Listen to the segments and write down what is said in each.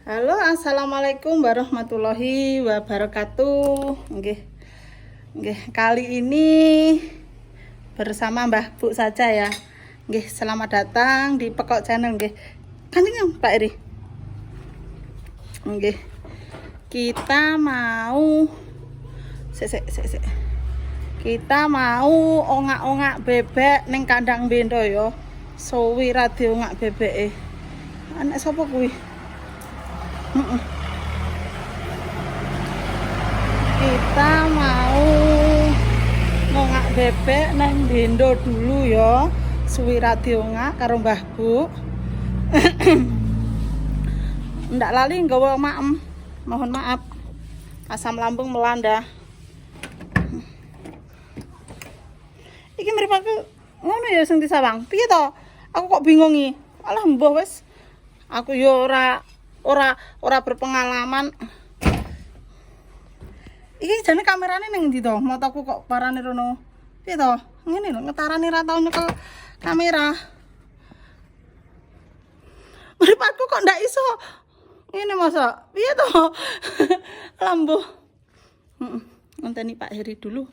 Halo, assalamualaikum warahmatullahi wabarakatuh. Kali ini bersama Mbah Bu saja ya. Selamat datang di Pekok Channel. Kanjeng Pak Eri. Kita mau Kita mau ongak-ongak bebek ning kandang bendo ya. Suwi ra diongak bebeke. Anak sapa kuwi? Kita mau ngongak bebek nang bendo dulu ya. Suwi ra diongak karo Mbah Bu. Ndak lali nggawa maem. Mohon maaf. Asam lambung melanda. Iki mripatku ngono ya sing disawang. Piye to? Aku kok bingung iki. Alah mbah wis. Aku yo ora berpengalaman. Iki jane kamerane ning ndi to? Mataku kok parane rono. Piye to? Ngene lho, ngetarane ra tau nyekel kamera. Mripatku kok ndak iso. Ngene masa. Piye to? Lambuh. Ngenteni Pak Heri dulu.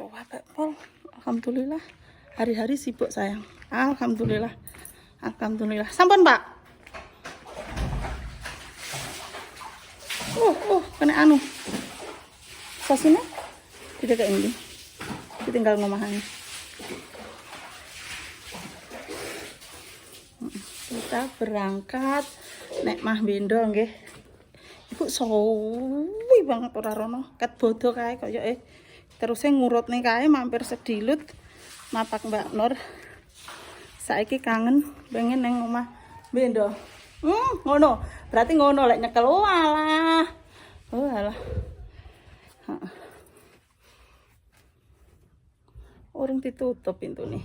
Coba Pol. Alhamdulillah. Hari-hari sibuk sayang. Alhamdulillah. Sampun Pak. Kena anu. Sosine tidak kayak ini. Tinggal ngomahane. Kita berangkat nek mah bendo nggih. Ibu suwi banget ora rono. Ket bodo kae koyoke. Terus ngurutne kae mampir sedilut mapak Mbak Nur. Saiki kangen pengen neng omah bendo. Ngono. Berarti ngono lek nyekel. Walah. Walah. Urung ditutup pintune.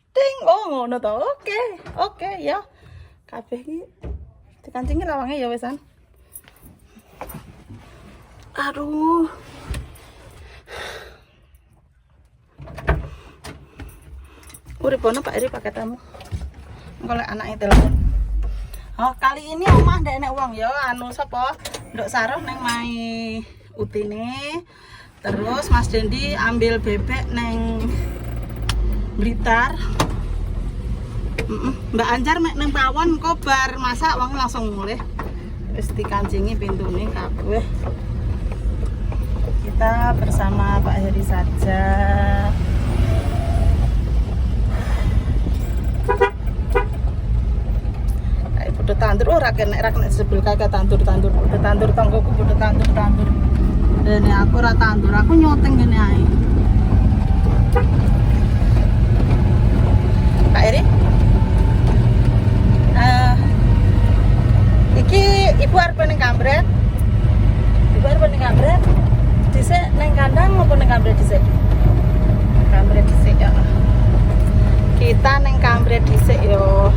Ting, ngono to. Oke ya. Kabeh iki dikancingi lawange ya wesan. Aduh. Uripono Pak Eri pakai tamu. Kalau anaknya telepon. Kali ini omah ndak enek uang ya. Anu sapa? Nduk Saroh neng mai utine. Terus Mas Dendi ambil bebek neng Blitar. Mbak Anjar mek neng Pawon kobar masak wong langsung mulih. Wis dikancingi pintune kabeh. Kita bersama Pak Heri saja. Udah tandur raken sebelah kakak tandur tanggoku udah tandur dan aku ora tandur, aku nyoteng gini ae. Pak Eri iki ibu arep ning kamret dhisik ning kandang apa ning kamret dhisik ya. Kita ning kamret dhisik yo.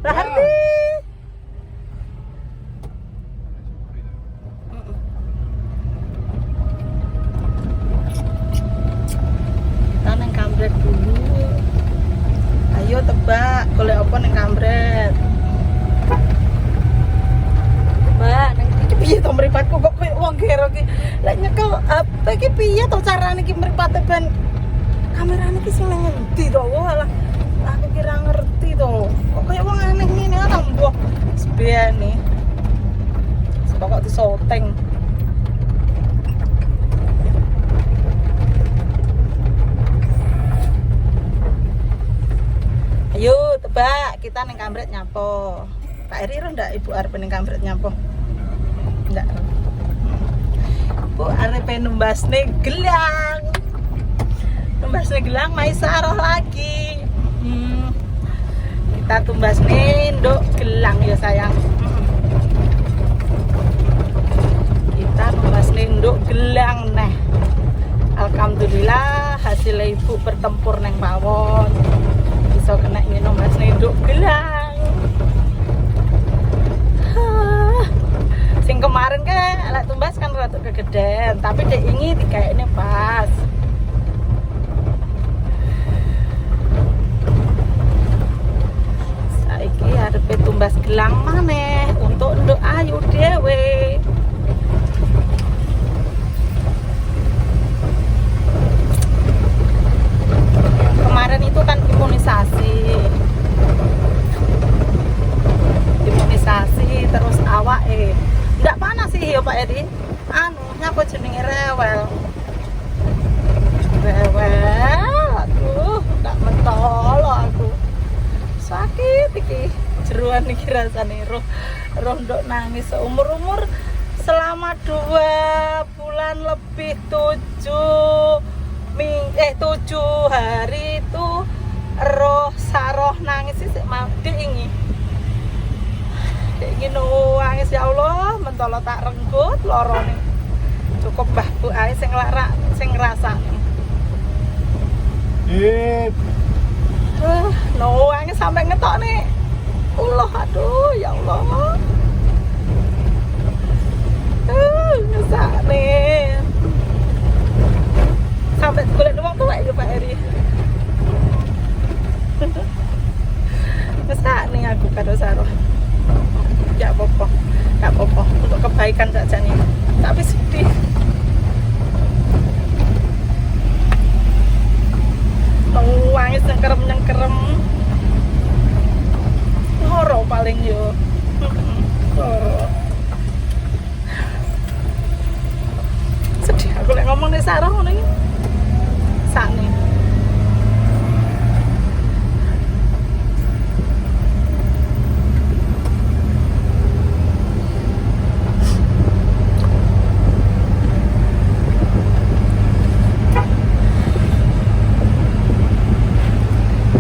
Raharti. Kita neng kamret dulu. Ayo tebak, golek apa neng kamret? Tebak, neng iki piye to mripatku kok koyo wong gero iki. Lek nyekel apa iki piye to carane iki mripate ben kamerane iki sing nang endi to? Walah. Aku kira ngerti to. Kok kayak wong aneh ngene ora mbok sebene. Sebab kok disoteng. Ayo tebak, kita ning kamret nyapo. Pak Eri ndak Ibu arep ning kamret nyapo? Ndak. Bu arep numbasne gelang. Numbasne gelang mai Saroh lagi. Kita tumbas nduk gelang ya sayang. Kita tumbas nduk gelang neh. Alhamdulillah hasil ibu bertempur neng Pawon. Bisa kena numbas nduk gelang. Sing kemarin ke lek tumbas kan rada geden, tapi dek ini kayaknya pas. Saiki arepe tumbas gelang maneh untuk nduk ayu dhewe. Kemarin itu kan imunisasi terus awak nggak panas sih ya Pak Edi, anu nyapa jenenge rewel, aduh nggak mentolo aku, sakit iki jeruan iki rasane, roh ndok nangis seumur selama 2 bulan lebih 7 hari itu roh saroh nangis sih mati ini nangis ya Allah, mentolo tak renggut lorone cukup mbah bu ae sing ngrasani nangis sampai ngetok nih Allah, aduh ya Allah ngesak nih sampai golek wong tuwek ya Pak Eri. Ngesak nih aku karo Saroh. Ya apa-apa, untuk kebaikan saja nih. Tapi sedih. Nangis nyengkerem. Loro paling yo. Loro. Sedih aku lek ngomong nih Saroh ngono iki. Sakne.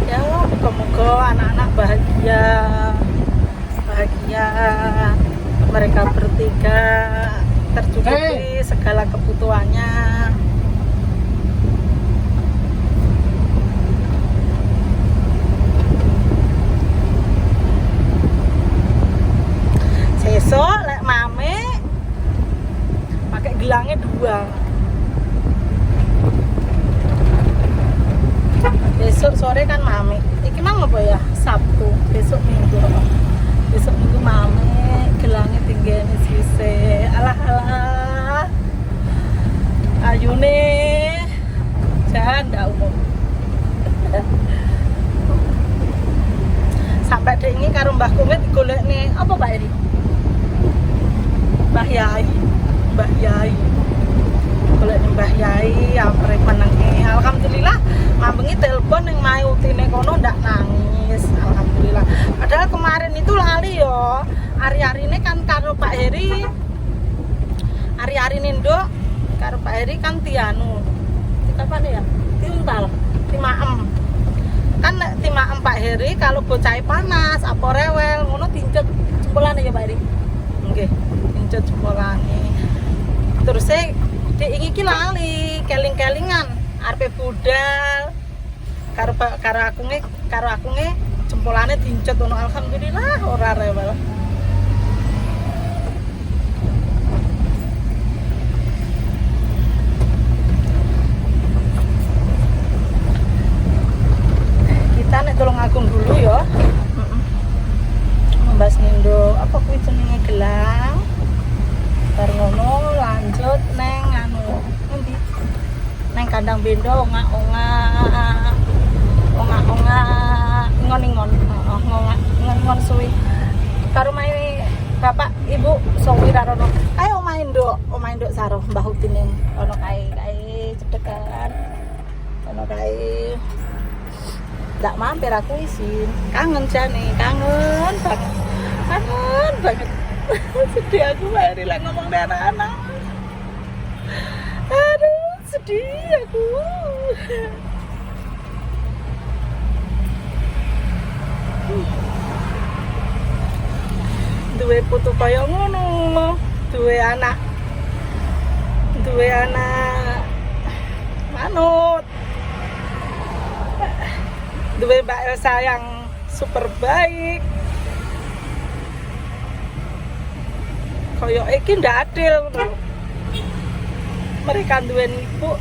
Ya, moga-moga anak-anak bahagia. Mereka bertiga tercukupi segala kebutuhannya. Besok lek mame pakai gelangnya 2. Besok sore kan mame. Iki mang apa ya? Sabtu. Besok Minggu mame gelangnya tinggane sise. Alah. Ayune janda umum. Sampai dek ini karo Mbah Kumit golek nih apa Pak Eri? Mbah Yai golek Mbah Yai amre menenge. Alhamdulillah mambengi telepon yang mau utine kono ndak nangis. Alhamdulillah. Padahal kemarin itu lali yo. Ari-arine kan karo Pak Heri. Ari-arine nduk karo Pak Heri kan tianu. Apa ya? Tiuntal, timaem. Kan timaem Pak Heri kalau bocah panas apa rewel ngono dincet jempolane ya Pak Heri. Nggih, dincet jempolane. Terus dek iki lali keling-kelingan arepe budal karo aku nge jempolane dincet ono. Alhamdulillah ora rewel. Kita nek tolong agung dulu ya. Membahas nindo apa kuwi jenenge gelang. Bar ngono lanjut neng anu endi? Neng kandang bendo onga-onga ngon suwi. Karo main bapak ibu suwi rarono. Kae omahe nduk Saroh Mbah Udin ning ono kae cedekan. Ono kae ndak mampir aku isin. Kangen jane, kangen banget. Sedih aku Mary lah ngomong dengan anak-anak. Aduh, sedih aku. Duwe putu kaya ngono, duwe anak manut, duwe Mbak Elsa yang super baik. Kaya iki ndak adil. mereka duweni ibu.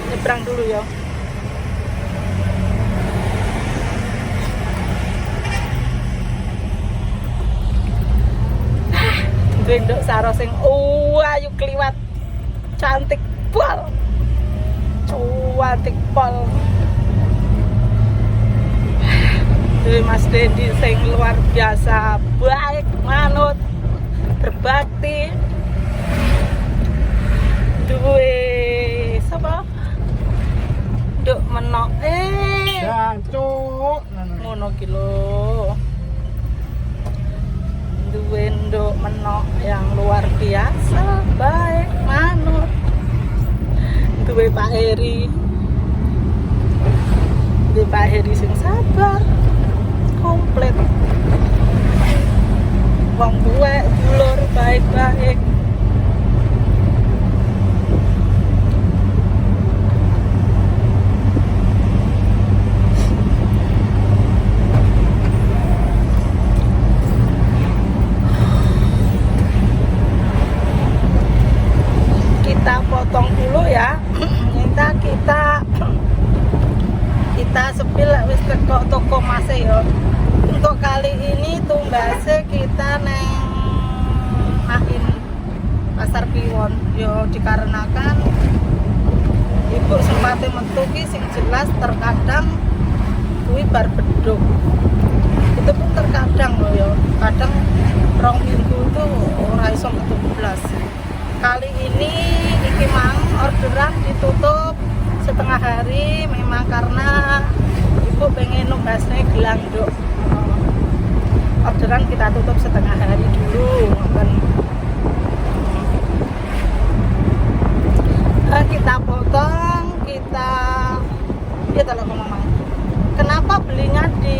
Nyebrang dulu ya. Bendok saro sing ayu kliwat cantik pol. Cantik pol. Mas Dendi sing luar biasa baik, manut, berbakti. Duwe sapa? Nduk menok Jancuk ngono ki lho. Duwe nduk menok yang luar biasa baik, manut. Duwe Pak Heri. Duwe Pak Heri sing sabar. Komplit wong tuwek dulur baik-baik. Kita potong dulu ya. kita sepil wis teko toko Mase ya. Untuk kali ini tumbase kita neng Ahin Pasar Kliwon yo, dikarenakan ibu sempat metu ki sing jelas terkadang kuwi bar beduk. Itu pun terkadang loh ya, kadang rong minggu itu ora iso metu blas. Kali ini iki mang orderan ditutup setengah hari memang karena ibu pengen numbasnya gelang dok. Orderan kita tutup setengah hari dulu kan. Kita potong, kita ya kalau ngomong kenapa belinya di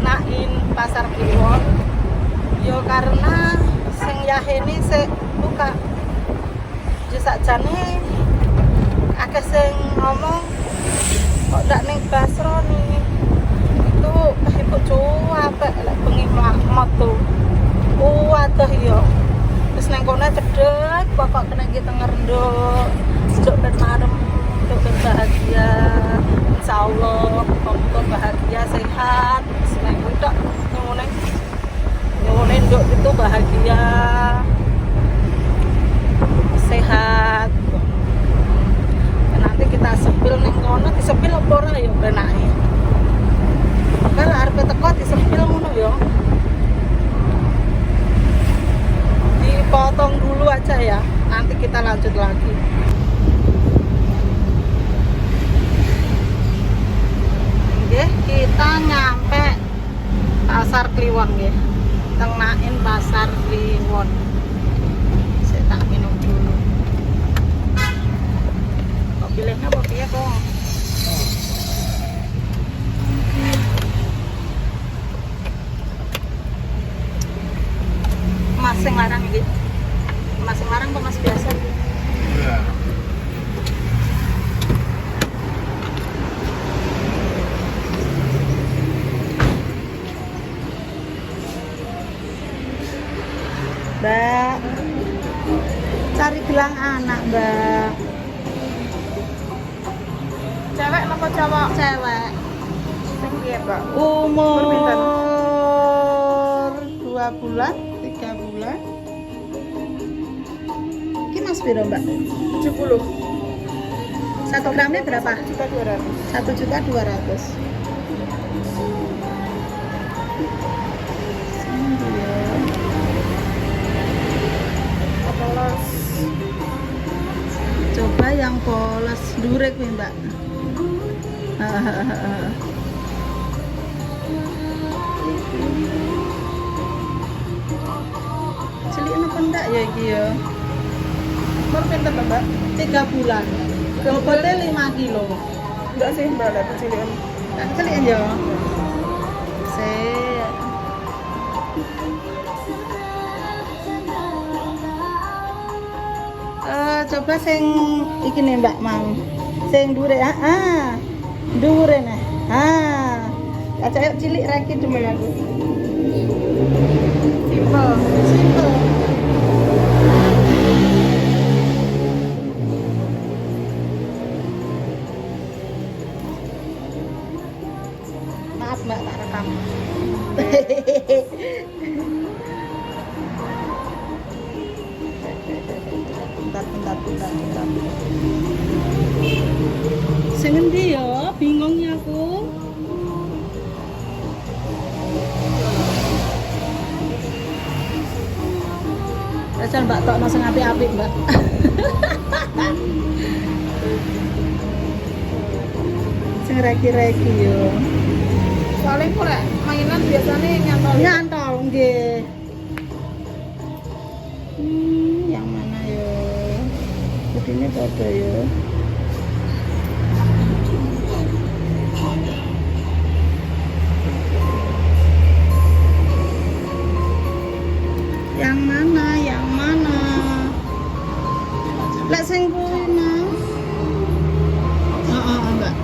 Nain Pasar Kliwon yo karena sing yahene se buka yo sakjane akeh sing ngomong kok ndak ning Basro nih itu ibu cuapek lek bengi metu waduh yo terus neng kono cedek pokok kena kita ngerendok juk ben marem juk ben bahagia insyaallah muga bahagia sehat seneng tok nyuwune nduk itu bahagia sehat. Nanti kita sepil ning kono disepil apa ora ya benake kalau arep teko disepil ngono ya dipotong dulu aja ya, nanti kita lanjut lagi. Oke, kita nyampe Pasar Kliwon nggih. Teng Nain Pasar Kliwon. Saya tak minum dulu. Kok pilihnya apa piye kok? Mas sing larang iki. Mas sing larang kok mas biasa? ya. Mbak, cari gelang anak, Mbak. Cewek apa cowok? Cewek. Sing piye, Mbak? Umur 2 bulan, 3 bulan. Ini mas piro, Mbak? 70. 1 gramnya berapa? 1.200. 1.200.000. Polos. Coba yang polos durek nih, Mbak. Cilik apa enggak ya iki ya? Umur pinten, Mbak? 3 bulan. Bobotnya 5 kilo. Enggak sih, Mbak, ada kecilian. Nah, cilik ya. Sik. Coba sing iki nih Mbak Mang. Sing dure dure nah. Kaca cilik raki demen aku. Simple. Simple. Jajal Mbak Tokno sing apik-apik, Mbak. Sing reki-reki yo. Soalnya kok rek mainan biasanya nyantol. Nyantol nggih. Yang mana yo? Kudune padha yo. Yang mana? Yang mana? Lek sing kuwi mau. Heeh, Mbak.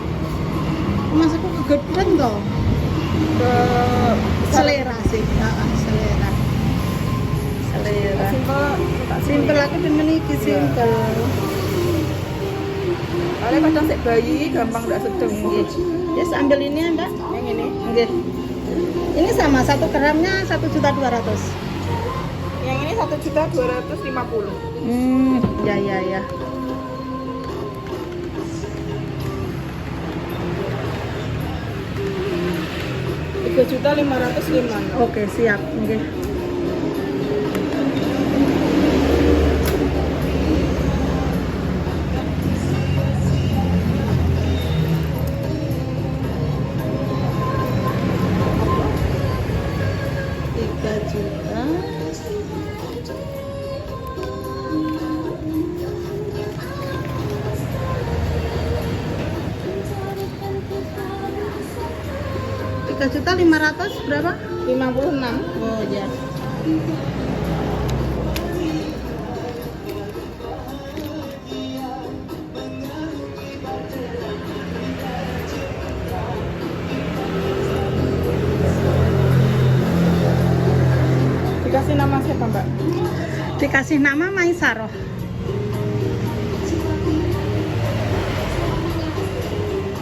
Mas aku kegeden to. Ke Selera sih. Heeh, selera. Selera. simpel tak Simpel aku demen iki simpel. Soalnya kadang sik bayi gampang nggak sedeng. Nggih. Yes, ambil ini ya, Mbak. Yang ini. Nggih. Ini sama 1 gramnya 1.200.000. Yang ini 1.250.000. Ya ya ya. Rp3.505.000. Oke, siap. Nggih. Rp3 juta. Rp3.500.000 berapa? 56. Oh ya. Dikasih nama siapa Mbak? Dikasih nama Maisaroh.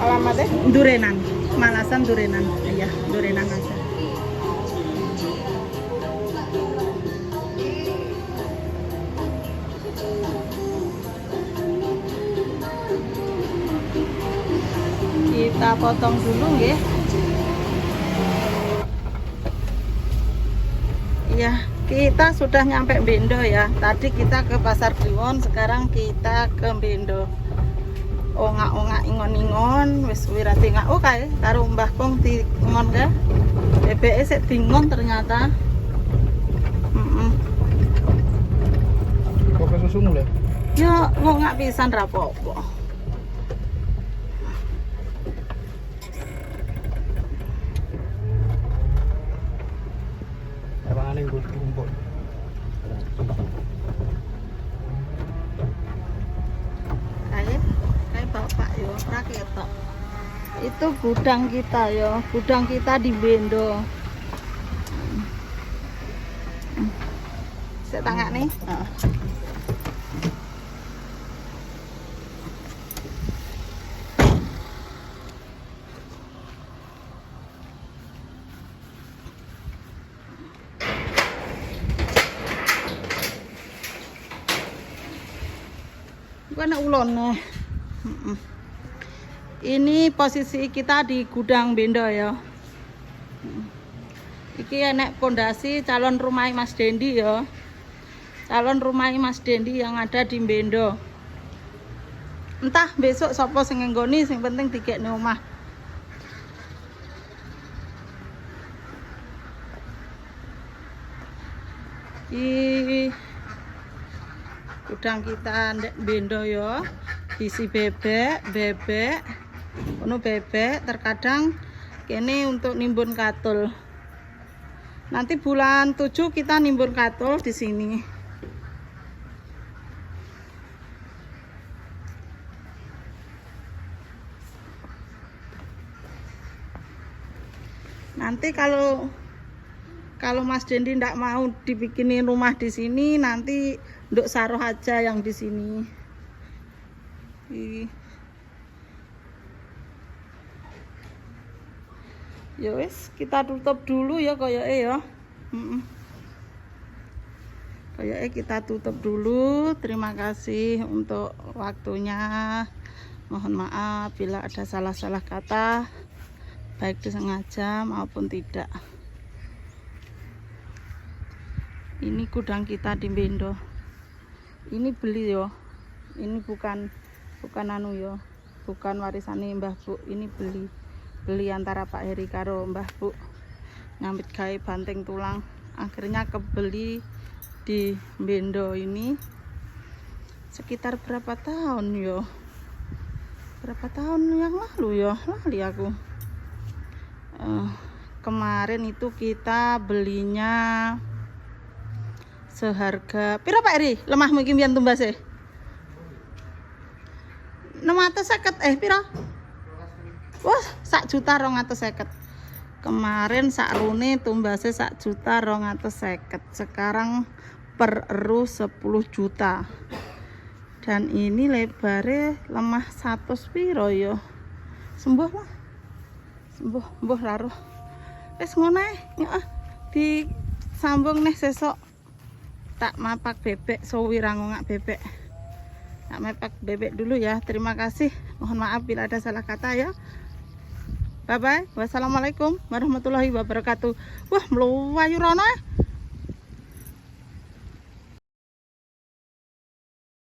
Alamatnya? Durenan, Malasan Durenan. Iya, Durenan aja. Kita potong dulu nggih. Iya, kita sudah nyampe Bendo ya. Tadi kita ke Pasar Kliwon, sekarang kita ke Bendo. Ongak-ongak ingon-ingon wis wirati ngak kae karo Mbah Kong di ngon ka. Bebeke sik dingon ternyata. Kok susu mulai? Ya ngongak pisan ra apa-apa. Abangane kumpul. Kayak bapak yo ora ketok. Itu gudang kita yo, gudang kita di Bendo. Saya tangak nih. Bukan ulon nih. Ini posisi kita di gudang Bendo ya. Iki enek pondasi calon rumah Mas Dendi ya. Calon rumah Mas Dendi yang ada di Bendo. Entah besok sapa sing nggoni, sing penting dikekne omah. Iki gudang kita ndek Bendo ya. Isi bebek, ono bebek, terkadang kene untuk nimbun katul. Nanti bulan 7 kita nimbun katul di sini. Nanti kalau Mas Dendi ndak mau dibikinin rumah di sini, nanti nduk Saroh aja yang di sini. Ya wis, kita tutup dulu ya koyoke ya. Koyoke kita tutup dulu. Terima kasih untuk waktunya. Mohon maaf bila ada salah-salah kata, baik disengaja maupun tidak. Ini gudang kita di Bendo. Ini beli yo. Ini bukan anu yo. Bukan warisane Mbah Bu. Ini beli antara Pak Heri karo Mbah Bu. Nyambit gawe banting tulang. Akhirnya kebeli di Bendo ini sekitar berapa tahun yo? Berapa tahun yang lalu yo? Lali aku. Kemarin itu kita belinya seharga pira Pak Eri? Lemahmu iki mbiyen tumbase? 650 pira? Wah, 1.250.000. Kemarin sak rune tumbase 1.250.000. Sekarang per eru 10 juta. Dan ini lebare lemah 100 piro yo. Sembuh lah. Sembuh laro. Wis ngono ae. Disambung nih sesok. Tak mapak bebek suwi ra ngongak bebek. Tak mapak bebek dulu ya. Terima kasih. Mohon maaf bila ada salah kata ya. Bye bye. Wassalamualaikum warahmatullahi wabarakatuh. Wah, mluwayu rono.